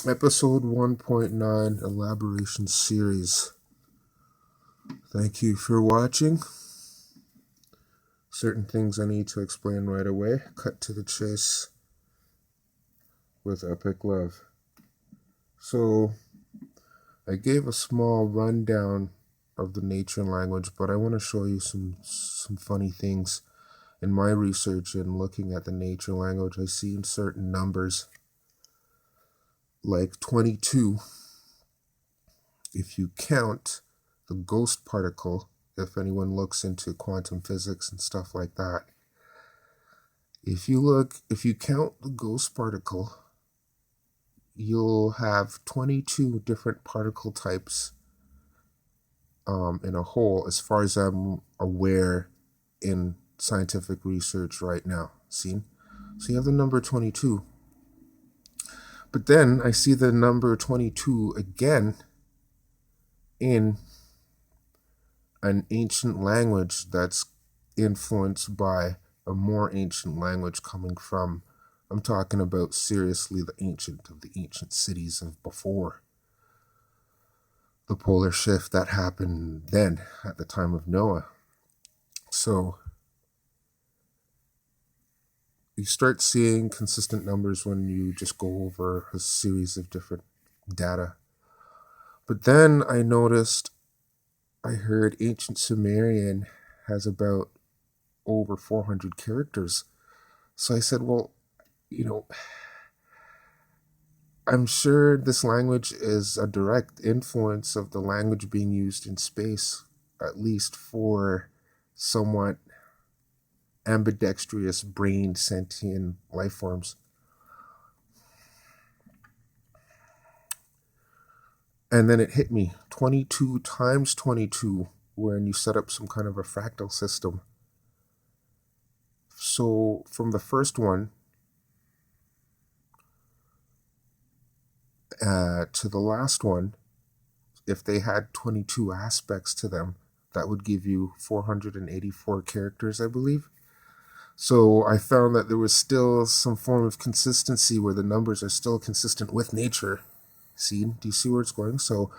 Episode 1.9 Elaboration Series. Thank you for watching. Certain things I need to explain right away. Cut to the chase with epic love. So, I gave a small rundown of the nature and language, but I want to show you some funny things. In my research and looking at the nature language, I see in certain numbers like 22. If you count the ghost particle, if anyone looks into quantum physics and stuff like that, if you count the ghost particle, you'll have 22 different particle types in a whole, as far as I'm aware in scientific research right now. See? So you have the number 22. But then I see the number 22 again in an ancient language that's influenced by a more ancient language coming from, I'm talking about seriously the ancient of the ancient cities of before the polar shift that happened then at the time of Noah. So you start seeing consistent numbers when you just go over a series of different data. But then I heard ancient Sumerian has about over 400 characters. So I said, well, I'm sure this language is a direct influence of the language being used in space, at least for somewhat ambidextrous brain sentient life forms. And then it hit me, 22 times 22, when you set up some kind of a fractal system. So from the first one to the last one, if they had 22 aspects to them, that would give you 484 characters, I believe. So I found that there was still some form of consistency where the numbers are still consistent with nature. See? Do you see where it's going? So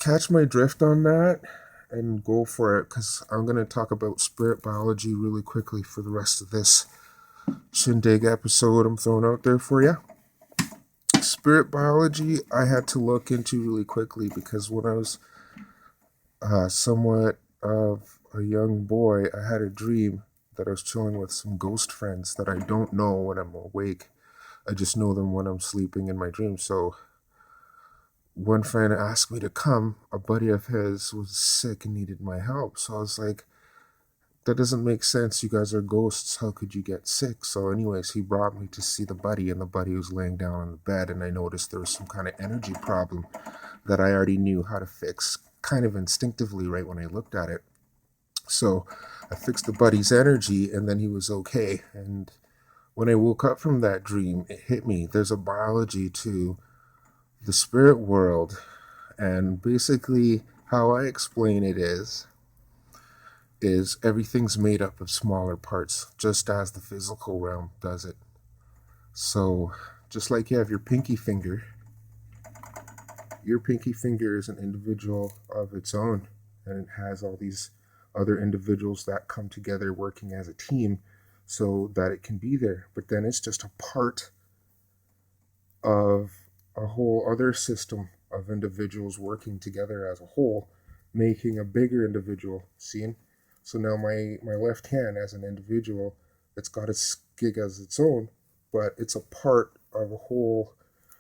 catch my drift on that and go for it, because I'm going to talk about spirit biology really quickly for the rest of this shindig episode I'm throwing out there for you. Spirit biology I had to look into really quickly because when I was somewhat of a young boy, I had a dream that I was chilling with some ghost friends that I don't know when I'm awake. I just know them when I'm sleeping in my dreams. So one friend asked me to come. A buddy of his was sick and needed my help. So I was like, that doesn't make sense. You guys are ghosts. How could you get sick? So anyways, he brought me to see the buddy, and the buddy was laying down on the bed, and I noticed there was some kind of energy problem that I already knew how to fix kind of instinctively right when I looked at it. So I fixed the buddy's energy, and then he was okay. And when I woke up from that dream, it hit me. There's a biology to the spirit world. And basically, how I explain it is everything's made up of smaller parts, just as the physical realm does it. So just like you have your pinky finger is an individual of its own, and it has all these other individuals that come together working as a team so that it can be there. But then it's just a part of a whole other system of individuals working together as a whole, making a bigger individual. Seeing? So now my left hand as an individual, it's got its gig as its own, but it's a part of a whole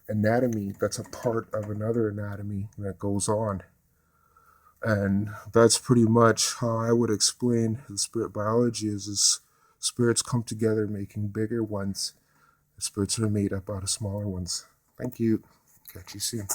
anatomy that's a part of another anatomy that goes on. And that's pretty much how I would explain the spirit biology is spirits come together making bigger ones. The spirits are made up out of smaller ones. Thank you. Catch you soon.